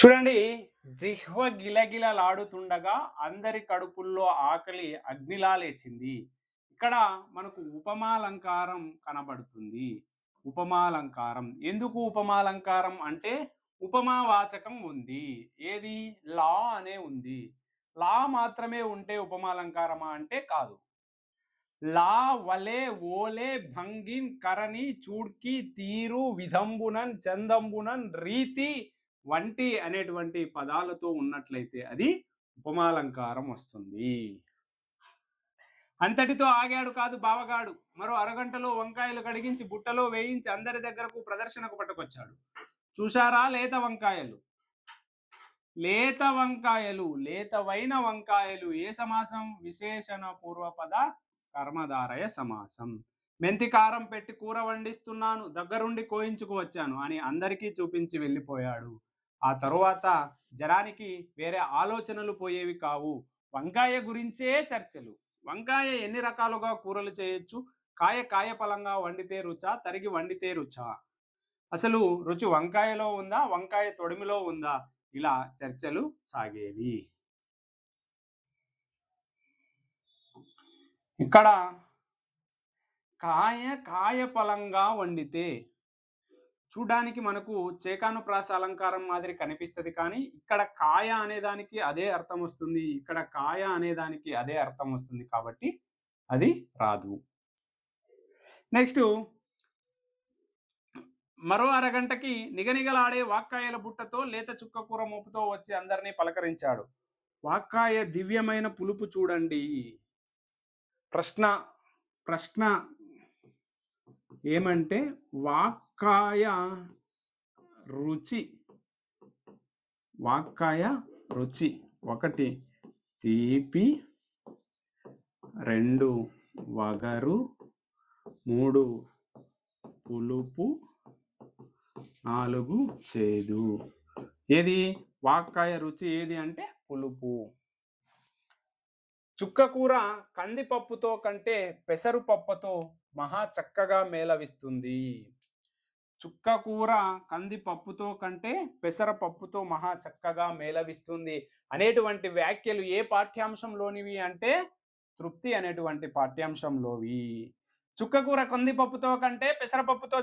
చూడండి, జిహ్వ గిలగిలలాడుతుండగా అందరి కడుపుల్లో ఆకలి అగ్నిలా లేచింది. ఇక్కడ మనకు ఉపమాలంకారం కనబడుతుంది. ఉపమాలంకారం ఎందుకు ఉపమాలంకారం అంటే ఉపమావాచకం ఉంది. ఏది? లా అనే ఉంది. లా మాత్రమే ఉంటే ఉపమాలంకారమా అంటే కాదు. లా వలే ఓలే భంగిన్ కరణి చూడ్కి తీరు విధంబునన్ చందంబునన్ రీతి వంటి అనేటువంటి పదాలతో ఉన్నట్లయితే అది ఉపమాలంకారం వస్తుంది. అంతటితో ఆగాడు కాదు బావగాడు. మరో అరగంటలో వంకాయలు కడిగించి బుట్టలో వేయించి అందరి దగ్గరకు ప్రదర్శనకు పట్టుకొచ్చాడు. చూశారా లేత వంకాయలు, లేత వంకాయలు, లేతవైన వంకాయలు. ఏ సమాసం? విశేషణ పూర్వపద కర్మధారయ సమాసం. మెంతి కారం పెట్టి కూర వండిస్తున్నాను, దగ్గరుండి కోయించుకు వచ్చాను అని అందరికీ చూపించి వెళ్ళిపోయాడు. ఆ తరువాత జనానికి వేరే ఆలోచనలు పోయేవి కావు. వంకాయ గురించే చర్చలు. వంకాయ ఎన్ని రకాలుగా కూరలు చేయొచ్చు? కాయ ఫలంగా వండితే రుచా, తరిగి వండితే రుచా? అసలు రుచి వంకాయలో ఉందా, వంకాయ తొడిమిలో ఉందా? ఇలా చర్చలు సాగేవి. ఇక్కడ కాయ ఫలంగా వండితే చూడడానికి మనకు చేకానుప్రాస అలంకారం మాదిరి కనిపిస్తుంది, కానీ ఇక్కడ కాయ అనేదానికి అదే అర్థం వస్తుంది, ఇక్కడ కాయ అనేదానికి అదే అర్థం వస్తుంది, కాబట్టి అది రాదు. నెక్స్ట్, మరో అరగంటకి నిగనిగలాడే వాక్కాయల బుట్టతో లేత చుక్క కూర మోపుతో వచ్చి అందరినీ పలకరించాడు. వాక్కాయ దివ్యమైన పులుపు చూడండి. ప్రశ్న ఏమంటే వాక్కాయ రుచి, వాక్కాయ రుచి 1 తీపి, 2 వగరు, 3 పులుపు, 4 చేదు. ఏది వాక్కాయ రుచి? ఏది అంటే పులుపు. చుక్కకూర కందిపప్పుతో కంటే పెసరుపప్పుతో మహా చక్కగా మేళవిస్తుంది. చుక్కకూర కందిపప్పుతో కంటే పెసరపప్పుతో మహా చక్కగా మేళవిస్తుంది అనేటువంటి వ్యాఖ్యలు ఏ పాఠ్యాంశంలోనివి అంటే తృప్తి అనేటువంటి పాఠ్యాంశంలోవి. చుక్కకూర కందిపప్పుతో కంటే పెసరపప్పుతో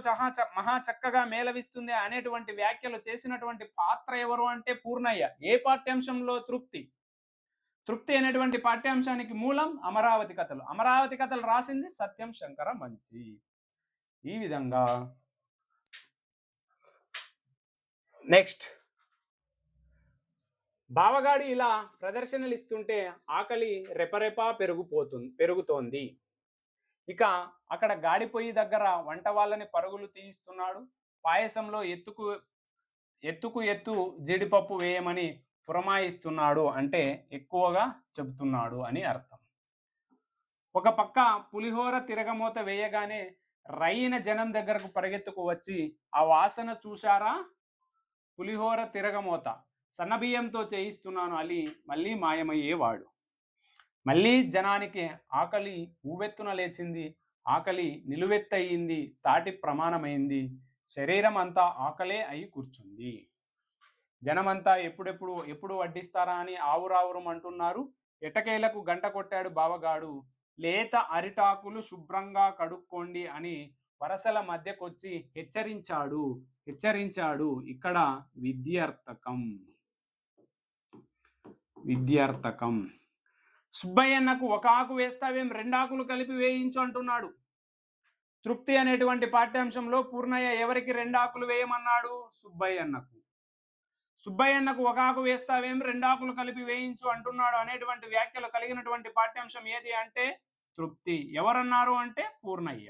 మహా చక్కగా మేళవిస్తుంది అనేటువంటి వ్యాఖ్యలు చేసినటువంటి పాత్ర ఎవరు అంటే పూర్ణయ్య. ఏ పాఠ్యాంశంలో? తృప్తి. తృప్తి అనేటువంటి పాఠ్యాంశానికి మూలం అమరావతి కథలు. అమరావతి కథలు రాసింది సత్యం శంకర మంచి. ఈ విధంగా నెక్స్ట్, బావగాడి ఇలా ప్రదర్శనలు ఇస్తుంటే ఆకలి రెపరెపా పెరుగుతోంది. ఇక అక్కడ గాడి పొయ్యి దగ్గర వంట వాళ్ళని పరుగులు తీయిస్తున్నాడు. పాయసంలో ఎత్తు జీడిపప్పు వేయమని పురమాయిస్తున్నాడు, అంటే ఎక్కువగా చెబుతున్నాడు అని అర్థం. ఒక పక్క పులిహోర తిరగమూత వేయగానే రైన జనం దగ్గరకు పరిగెత్తుకు వచ్చి ఆ వాసన చూశారా, పులిహోర తిరగమూత సన్నబియ్యంతో చేయిస్తున్నాను అని మళ్ళీ మాయమయ్యేవాడు. మళ్ళీ జనానికి ఆకలి ఊవెత్తున లేచింది, ఆకలి నిలువెత్తయింది, తాటి ప్రమాణమైంది, శరీరం అంతా ఆకలే అయి కూర్చుంది. జనమంతా ఎప్పుడు వడ్డిస్తారా అని ఆవురావురం అంటున్నారు. ఎటకేలకు గంట కొట్టాడు బావగాడు. లేత అరిటాకులు శుభ్రంగా కడుక్కోండి అని వరసల మధ్యకొచ్చి హెచ్చరించాడు. ఇక్కడ విద్యార్థకం. సుబ్బయ్యన్నకు 1 ఆకు వేస్తావేం, 2 ఆకులు కలిపి వేయించు అంటున్నాడు. తృప్తి అనేటువంటి పాఠ్యాంశంలో పూర్ణయ్య ఎవరికి 2 ఆకులు వేయమన్నాడు? సుబ్బయ్యన్నకు. సుబ్బయ్యన్నకు 1 ఆకు వేస్తావేం, 2 ఆకులు కలిపి వేయించు అంటున్నాడు అనేటువంటి వ్యాఖ్యలు కలిగినటువంటి పాఠ్యాంశం ఏది అంటే తృప్తి. ఎవరన్నారు అంటే పూర్ణయ్య.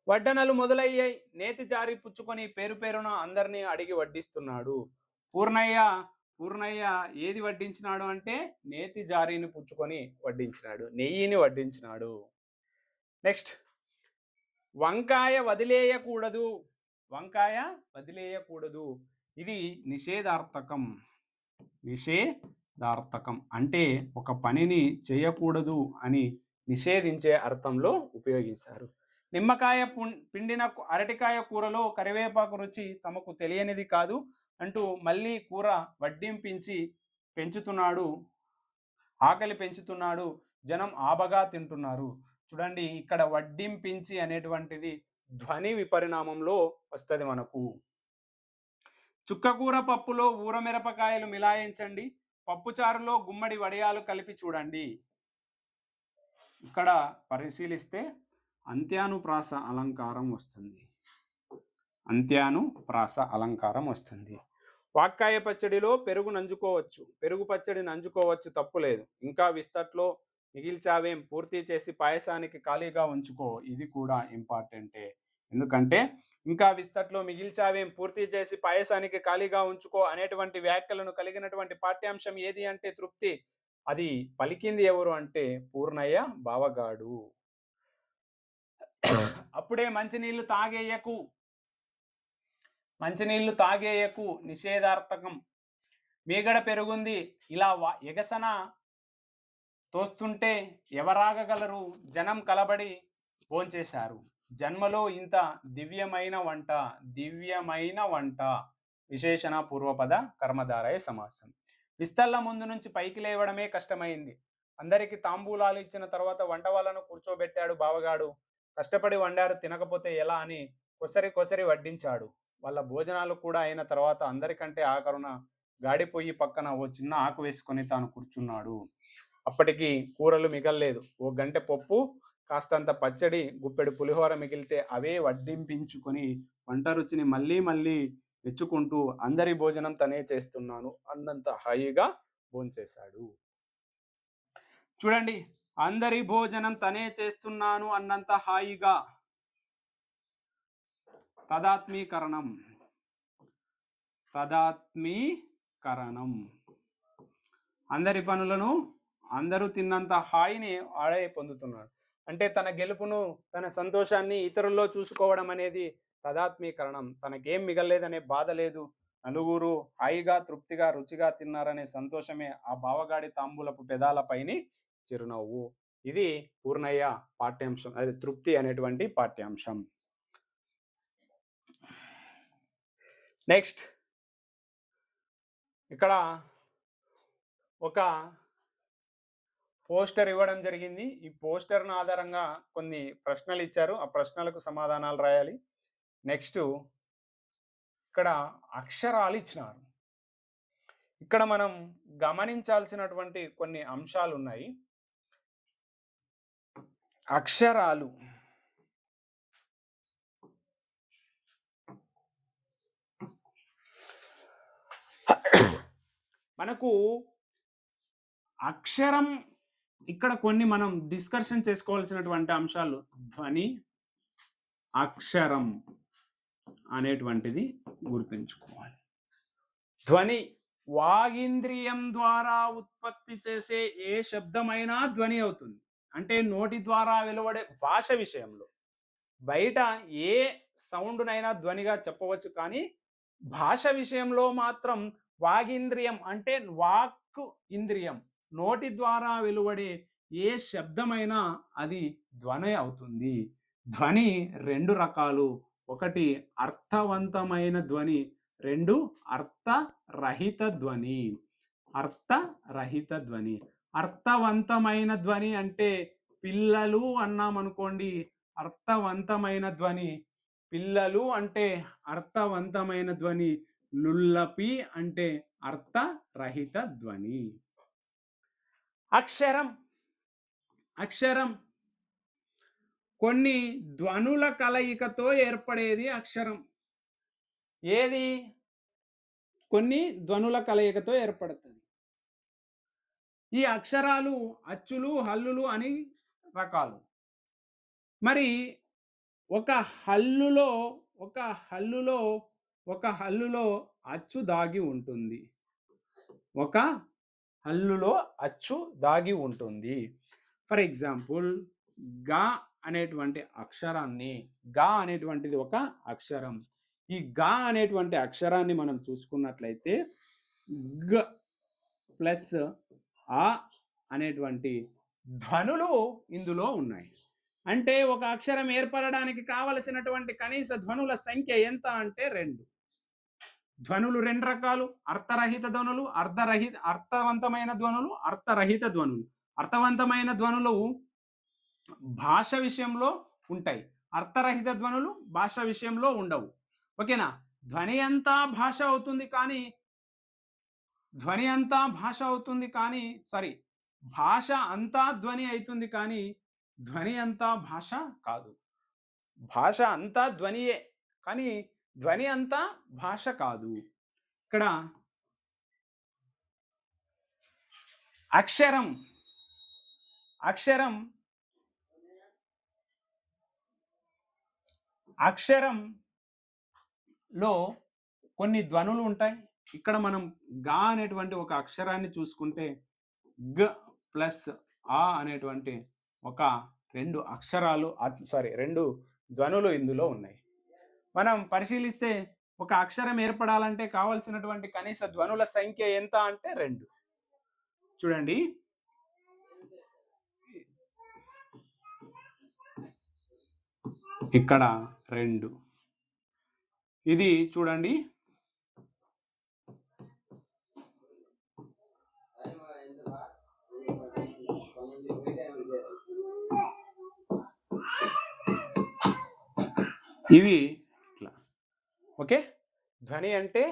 వడ్డనలు మొదలయ్యాయి. నేతి జారి పుచ్చుకొని పేరున అందరినీ అడిగి వడ్డిస్తున్నాడు. పూర్ణయ్య ఏది వడ్డించినాడు అంటే నేతి జారిని పుచ్చుకొని వడ్డించినాడు, నెయ్యిని వడ్డించినాడు. నెక్స్ట్, వంకాయ వదిలేయకూడదు. ఇది నిషేధార్థకం అంటే ఒక పనిని చేయకూడదు అని నిషేధించే అర్థంలో ఉపయోగించారు. నిమ్మకాయ పిండిన అరటికాయ కూరలో కరివేపాకు రుచి తమకు తెలియనిది కాదు అంటూ మళ్ళీ కూర వడ్డింపించి పెంచుతున్నాడు, ఆకలి పెంచుతున్నాడు, జనం ఆబగా తింటున్నారు. చూడండి, ఇక్కడ వడ్డింపించి అనేటువంటిది ధ్వని విపరిణామంలో వస్తుంది మనకు. చుక్కకూర పప్పులో ఊరమిరపకాయలు మిలాయించండి, పప్పుచారులో గుమ్మడి వడియాలు కలిపి చూడండి. ఇక్కడ పరిశీలిస్తే అంత్యానుప్రాస అలంకారం వస్తుంది. అంత్యానుప్రాస అలంకారం వస్తుంది. వాక్కాయ పచ్చడిలో పెరుగు నంజుకోవచ్చు, పెరుగు పచ్చడి నంజుకోవచ్చు, తప్పులేదు. ఇంకా విస్తట్లో మిగిల్చావేం, పూర్తి చేసి పాయసానికి ఖాళీగా ఉంచుకో. ఇది కూడా ఇంపార్టెంటే, ఎందుకంటే ఇంకా విస్తట్లో మిగిల్చావేం, పూర్తి చేసి పాయసానికి ఖాళీగా ఉంచుకో అనేటువంటి వ్యాఖ్యలను కలిగినటువంటి పాఠ్యాంశం ఏది అంటే తృప్తి. అది పలికింది ఎవరు అంటే పూర్ణయ్య బావగాడు. అప్పుడే మంచినీళ్లు తాగేయకు, మంచినీళ్లు తాగేయకు నిషేధార్థకం. మీగడ పెరుగుంది, ఇలా ఎగసన తోస్తుంటే ఎవరాగగలరు, జనం కలబడి భోంచేశారు. జన్మలో ఇంత దివ్యమైన వంట, దివ్యమైన వంట. విశేషణ పూర్వపద కర్మధారయ సమాసం. విస్తళ్ళ ముందు నుంచి పైకి లేవడమే కష్టమైంది. అందరికి తాంబూలాలు ఇచ్చిన తర్వాత వంట వాళ్ళను కూర్చోబెట్టాడు బావగాడు. కష్టపడి వండారు, తినకపోతే ఎలా అని కొసరి కొసరి వడ్డించాడు. వాళ్ళ భోజనాలు కూడా అయిన తర్వాత అందరికంటే ఆఖరున గాడి పొయ్యి పక్కన ఓ చిన్న ఆకు వేసుకొని తాను కూర్చున్నాడు. అప్పటికి కూరలు మిగల్లేదు. ఓ గంటె పప్పు, కాస్తంత పచ్చడి, గుప్పెడు పులిహోర మిగిలితే అవే వడ్డింపించుకొని వంట రుచిని మళ్ళీ మళ్ళీ మెచ్చుకుంటూ అందరి భోజనం తనే చేస్తున్నాను అన్నంత హాయిగా భోంచేశాడు. చూడండి, అందరి భోజనం తనే చేస్తున్నాను అన్నంత హాయిగా. తదాత్మీకరణం, తదాత్మీకరణం. అందరి పనులను అందరూ తిన్నంత హాయిని ఆడే పొందుతున్నాడు. అంటే తన గెలుపును, తన సంతోషాన్ని ఇతరుల్లో చూసుకోవడం అనేది తదాత్మీకరణం. తనకేం మిగలేదనే బాధ లేదు, నలుగురు హాయిగా తృప్తిగా రుచిగా తిన్నారనే సంతోషమే ఆ బావగాడి తాంబూలపు పెదాలపైని చిరునవ్వు. ఇది పూర్ణయ్య పాఠ్యాంశం, అది తృప్తి అనేటువంటి పాఠ్యాంశం. నెక్స్ట్, ఇక్కడ ఒక పోస్టర్ ఇవ్వడం జరిగింది. ఈ పోస్టర్ను ఆధారంగా కొన్ని ప్రశ్నలు ఇచ్చారు, ఆ ప్రశ్నలకు సమాధానాలు రాయాలి. నెక్స్ట్, ఇక్కడ అక్షరాలు ఇచ్చినారు. ఇక్కడ మనం గమనించాల్సినటువంటి కొన్ని అంశాలు ఉన్నాయి. అక్షరాలు మనకు అక్షరం, ఇక్కడ కొన్ని మనం డిస్కషన్ చేసుకోవాల్సినటువంటి అంశాలు. ధ్వని, అక్షరం అనేటువంటిది గుర్తుంచుకోవాలి. ధ్వని వాగింద్రియం ద్వారా ఉత్పత్తి చేసే ఏ శబ్దమైనా ధ్వని అవుతుంది. అంటే నోటి ద్వారా వెలువడే భాష విషయంలో బయట ఏ సౌండ్నైనా ధ్వనిగా చెప్పవచ్చు, కానీ భాష విషయంలో మాత్రం వాగింద్రియం అంటే వాక్ ఇంద్రియం, నోటి ద్వారా వెలువడే ఏ శబ్దమైనా అది ధ్వని అవుతుంది. ధ్వని రెండు రకాలు, ఒకటి అర్థవంతమైన ధ్వని, రెండు అర్థరహిత ధ్వని. అర్థరహిత ధ్వని. అర్థవంతమైన ధ్వని అంటే పిల్లలు అన్నాం అనుకోండి, అర్థవంతమైన ధ్వని. పిల్లలు అంటే అర్థవంతమైన ధ్వని, లుల్లపి అంటే అర్థరహిత ధ్వని. అక్షరం, అక్షరం కొన్ని ధ్వనుల కలయికతో ఏర్పడేది అక్షరం. ఏది? కొన్ని ధ్వనుల కలయికతో ఏర్పడుతుంది. ఈ అక్షరాలు అచ్చులు, హల్లులు అని రకాలు. మరి ఒక హల్లులో అచ్చు దాగి ఉంటుంది. ఒక హల్లులో అచ్చు దాగి ఉంటుంది. ఫర్ ఎగ్జాంపుల్, గా అనేటువంటి అక్షరాన్ని, గా అనేటువంటిది ఒక అక్షరం. ఈ గా అనేటువంటి అక్షరాన్ని మనం చూసుకున్నట్లయితే గ ప్లస్ ఆ అనేటువంటి ధ్వనులు ఇందులో ఉన్నాయి. అంటే ఒక అక్షరం ఏర్పడడానికి కావలసినటువంటి కనీస ధ్వనుల సంఖ్య ఎంత అంటే 2. ధ్వనులు 2 రకాలు: అర్థరహిత ధ్వనులు, అర్థవంతమైన ధ్వనులు, అర్థరహిత ధ్వనులు. అర్థవంతమైన ధ్వనులు భాష విషయంలో ఉంటాయి, అర్థరహిత ధ్వనులు భాష విషయంలో ఉండవు. ఓకేనా? ధ్వని అంతా భాష అవుతుంది కానీ సారీ, భాష అంతా ధ్వని అవుతుంది కానీ ధ్వని అంతా భాష కాదు. భాష అంతా ధ్వనియే కానీ ధ్వని అంతా భాష కాదు. ఇక్కడ అక్షరం అక్షరంలో కొన్ని ధ్వనులు ఉంటాయి. ఇక్కడ మనం గా అనేటువంటి ఒక అక్షరాన్ని చూసుకుంటే గ ప్లస్ ఆ అనేటువంటి ఒక 2 అక్షరాలు సారీ 2 ధ్వనులు ఇందులో ఉన్నాయి. మనం పరిశీలిస్తే ఒక అక్షరం ఏర్పడాలంటే కావలసినటువంటి కనీస ధ్వనుల సంఖ్య ఎంత అంటే 2. చూడండి, ఇక్కడ 2, ఇది చూడండి, ఇవి ఇట్లా. ఓకే, ధ్వని అంటే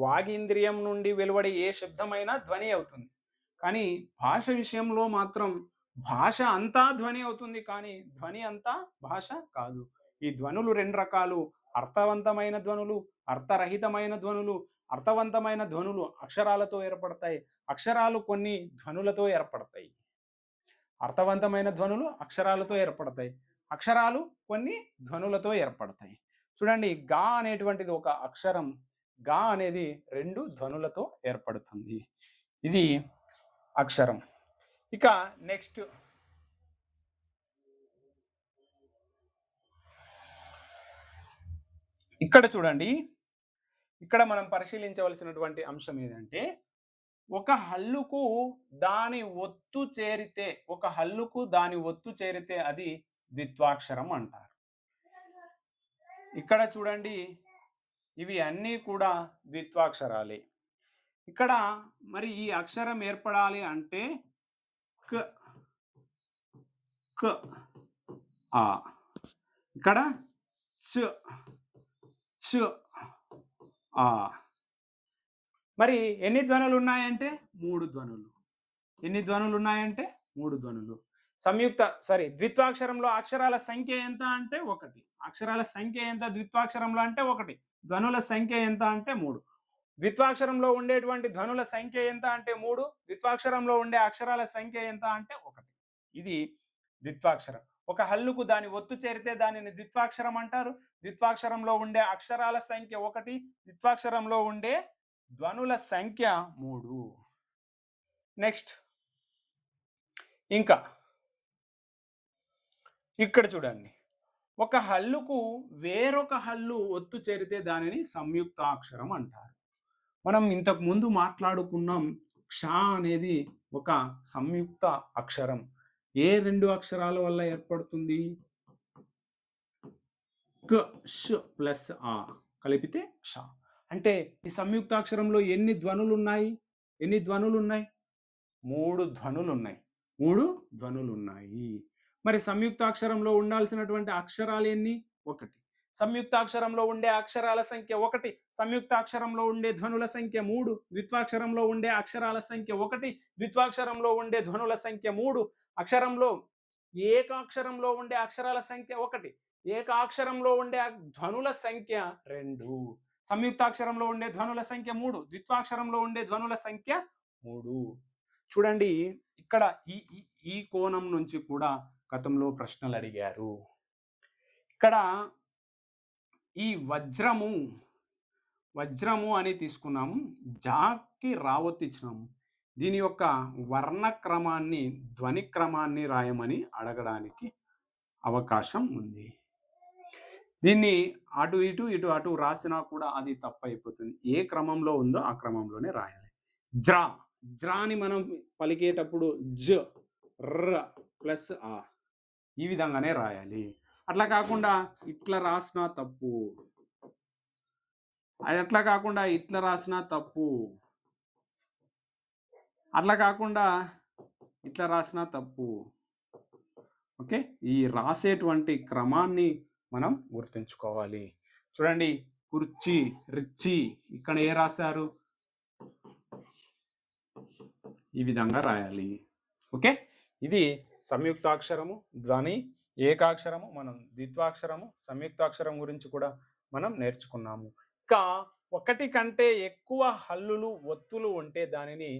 వాగీంద్రియం నుండి వెలువడే ఏ శబ్దమైనా ధ్వని అవుతుంది. కానీ భాష విషయంలో మాత్రం భాష అంతా ధ్వని అవుతుంది కానీ ధ్వని అంతా భాష కాదు. ఈ ధ్వనులు 2 రకాలు: అర్థవంతమైన ధ్వనులు, అర్థరహితమైన ధ్వనులు. అర్థవంతమైన ధ్వనులు అక్షరాలతో ఏర్పడతాయి, అక్షరాలు కొన్ని ధ్వనులతో ఏర్పడతాయి. అర్థవంతమైన ధ్వనులు అక్షరాలతో ఏర్పడతాయి, అక్షరాలు కొన్ని ధ్వనులతో ఏర్పడతాయి. చూడండి, గా అనేటువంటిది ఒక అక్షరం. గా అనేది 2 ధ్వనులతో ఏర్పడుతుంది. ఇది అక్షరం. ఇక నెక్స్ట్ ఇక్కడ చూడండి, ఇక్కడ మనం పరిశీలించవలసినటువంటి అంశం ఏంటంటే ఒక హల్లుకు దాని ఒత్తు చేరితే అది ద్విత్వాక్షరం అంటారు. ఇక్కడ చూడండి, ఇవి అన్నీ కూడా ద్విత్వాక్షరాలే. ఇక్కడ మరి ఈ అక్షరం ఏర్పడాలి అంటే క క ఆ, ఇక్కడ చ చ ఆ. మరి ఎన్ని ధ్వనులు ఉన్నాయంటే 3 ధ్వనులు. ఎన్ని ధ్వనులు ఉన్నాయంటే 3 ధ్వనులు. ద్విత్వాక్షరంలో అక్షరాల సంఖ్య ఎంత అంటే 1. అక్షరాల సంఖ్య ఎంత ద్విత్వాక్షరంలో అంటే 1. ధ్వనుల సంఖ్య ఎంత అంటే 3. ద్విత్వాక్షరంలో ఉండేటువంటి ధ్వనుల సంఖ్య ఎంత అంటే 3. ద్విత్వాక్షరంలో ఉండే అక్షరాల సంఖ్య ఎంత అంటే 1. ఇది ద్విత్వాక్షరం. ఒక హల్లుకు దాని ఒత్తు చేరితే దానిని ద్విత్వాక్షరం అంటారు. ద్విత్వాక్షరంలో ఉండే అక్షరాల సంఖ్య 1, ద్విత్వాక్షరంలో ఉండే ధ్వనుల సంఖ్య 3. నెక్స్ట్ ఇంకా ఇక్కడ చూడండి, ఒక హల్లుకు వేరొక హల్లు ఒత్తు చేరితే దానిని సంయుక్తాక్షరం అంటారు. మనం ఇంతకు ముందు మాట్లాడుకున్నాం, క్ష అనేది ఒక సంయుక్త అక్షరం. ఏ 2 అక్షరాల వల్ల ఏర్పడుతుంది? క ష ప్లస్ ఆ కలిపితే క్ష. అంటే ఈ సంయుక్తాక్షరంలో ఎన్ని ధ్వనులు ఉన్నాయి? 3 ధ్వనులు ఉన్నాయి. మరి సంయుక్తాక్షరంలో ఉండాల్సినటువంటి అక్షరాలు ఎన్ని? 1. సంయుక్తాక్షరంలో ఉండే అక్షరాల సంఖ్య 1, సంయుక్తాక్షరంలో ఉండే ధ్వనుల సంఖ్య 3, ద్విత్వాక్షరంలో ఉండే అక్షరాల సంఖ్య 1, ద్విత్వాక్షరంలో ఉండే ధ్వనుల సంఖ్య 3, అక్షరంలో ఏకాక్షరంలో ఉండే అక్షరాల సంఖ్య 1, ఏకాక్షరంలో ఉండే ధ్వనుల సంఖ్య 2, సంయుక్తాక్షరంలో ఉండే ధ్వనుల సంఖ్య 3, ద్విత్వాక్షరంలో ఉండే ధ్వనుల సంఖ్య 3. చూడండి, ఇక్కడ ఈ కోణం నుంచి కూడా గతంలో ప్రశ్నలు అడిగారు. ఇక్కడ ఈ వజ్రము అని తీసుకున్నాము, జాకి రావత్తు ఇచ్చినాము. దీని యొక్క వర్ణక్రమాన్ని, ధ్వని క్రమాన్ని రాయమని అడగడానికి అవకాశం ఉంది. దీన్ని అటు ఇటు రాసినా కూడా అది తప్పు అయిపోతుంది. ఏ క్రమంలో ఉందో ఆ క్రమంలోనే రాయాలి. జ్రాని మనం పలికేటప్పుడు జ ర ప్లస్ ఆ, ఈ విధంగానే రాయాలి. అట్లా కాకుండా ఇట్లా రాసినా తప్పు, అట్లా కాకుండా ఇట్లా రాసినా తప్పు, అట్లా కాకుండా ఇట్లా రాసినా తప్పు. ఓకే, ఈ రాసేటువంటి క్రమాన్ని మనం గుర్తుంచుకోవాలి. చూడండి, కుర్చీ, రిచ్చి, ఇక్కడ ఏ రాశారు, ఈ విధంగా రాయాలి. ఓకే, ఇది సంయుక్తాక్షరము, ధ్వని, ఏకాక్షరము, మనం ద్విత్వాక్షరము, సంయుక్తాక్షరం గురించి కూడా మనం నేర్చుకున్నాము. ఇంకా ఒకటి కంటే ఎక్కువ హల్లులు, ఒత్తులు ఉంటే దానిని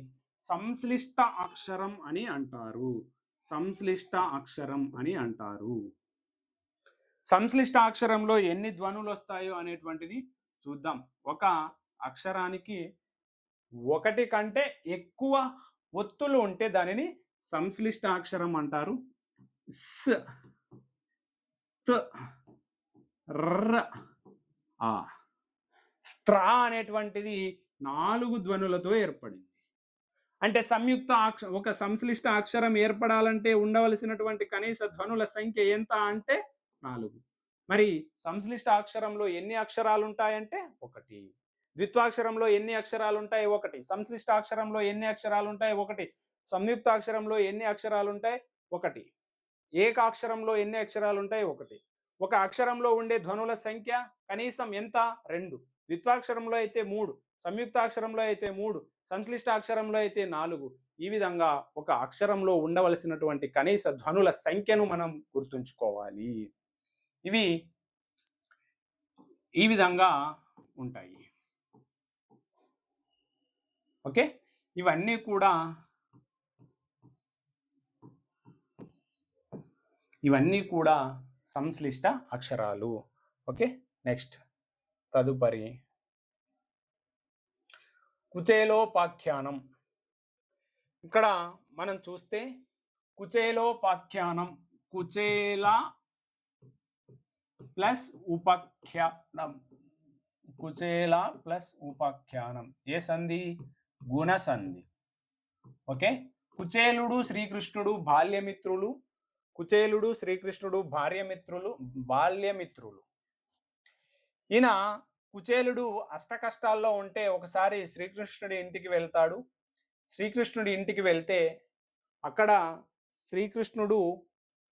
సంశ్లిష్ట అక్షరం అని అంటారు. సంశ్లిష్ట అక్షరం అని అంటారు. సంశ్లిష్ట అక్షరంలో ఎన్ని ధ్వనులు వస్తాయో అనేటువంటిది చూద్దాం. ఒక అక్షరానికి ఒకటి కంటే ఎక్కువ ఒత్తులు ఉంటే దానిని సంశ్లిష్ట అక్షరం అంటారు. స్, త్, ర్, ఆ. స్త్రా అనేటువంటిది 4 ధ్వనులతో ఏర్పడింది. అంటే సంయుక్త ఒక సంశ్లిష్ట అక్షరం ఏర్పడాలంటే ఉండవలసినటువంటి కనీస ధ్వనుల సంఖ్య ఎంత అంటే 4. మరి సంశ్లిష్ట అక్షరంలో ఎన్ని అక్షరాలు ఉంటాయంటే 1. ద్విత్వాక్షరంలో ఎన్ని అక్షరాలు ఉంటాయి? 1. సంశ్లిష్ట అక్షరంలో ఎన్ని అక్షరాలు ఉంటాయి? 1. సంయుక్త అక్షరంలో ఎన్ని అక్షరాలు ఉంటాయి? 1. ఏకాక్షరంలో ఎన్ని అక్షరాలు ఉంటాయి? 1. ఒక అక్షరంలో ఉండే ధ్వనుల సంఖ్య కనీసం ఎంత? 2. ద్విత్వాక్షరంలో అయితే 3, సంయుక్తాక్షరంలో అయితే 3, సంశ్లిష్ట అక్షరంలో అయితే 4. ఈ విధంగా ఒక అక్షరంలో ఉండవలసినటువంటి కనీస ధ్వనుల సంఖ్యను మనం గుర్తుంచుకోవాలి. ఇవి ఈ విధంగా ఉంటాయి. ఓకే, ఇవన్నీ కూడా సంశ్లిష్ట అక్షరాలు. ఓకే, నెక్స్ట్ తదుపరి కుచేలోపాఖ్యానం. ఇక్కడ మనం చూస్తే కుచేలోపాఖ్యానం, కుచేల ప్లస్ ఉపాఖ్యానం, కుచేల ప్లస్ ఉపాఖ్యానం. ఏ సంధి? గుణ సంధి. ఓకే, కుచేలుడు శ్రీకృష్ణుడు బాల్యమిత్రులు. కుచేలుడు శ్రీకృష్ణుడు బాల్యమిత్రులు. ఈయన కుచేలుడు అష్ట కష్టాల్లో ఉంటే ఒకసారి శ్రీకృష్ణుడి ఇంటికి వెళ్తాడు. శ్రీకృష్ణుడి ఇంటికి వెళ్తే అక్కడ శ్రీకృష్ణుడు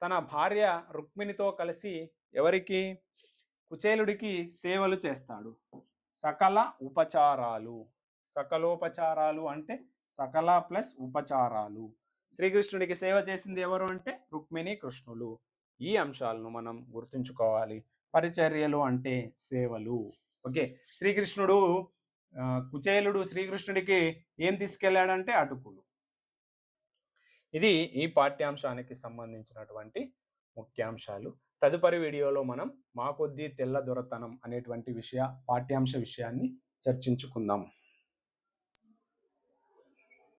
తన భార్య రుక్మిణితో కలిసి ఎవరికి? కుచేలుడికి సేవలు చేస్తాడు. సకల ఉపచారాలు. సకలోపచారాలు అంటే సకల ప్లస్ ఉపచారాలు. శ్రీకృష్ణుడికి సేవ చేసింది ఎవరు అంటే రుక్మిణి కృష్ణులు. ఈ అంశాలను మనం గుర్తుంచుకోవాలి. పరిచర్యలు అంటే సేవలు. ఓకే, శ్రీకృష్ణుడు కుచేలుడు శ్రీకృష్ణుడికి ఏం తీసుకెళ్లాడంటే అటుకులు. ఇది ఈ పాఠ్యాంశానికి సంబంధించినటువంటి ముఖ్యాంశాలు. తదుపరి వీడియోలో మనం మా కొద్దీ తెల్ల దొరతనం అనేటువంటి పాఠ్యాంశ విషయాన్ని చర్చించుకుందాం.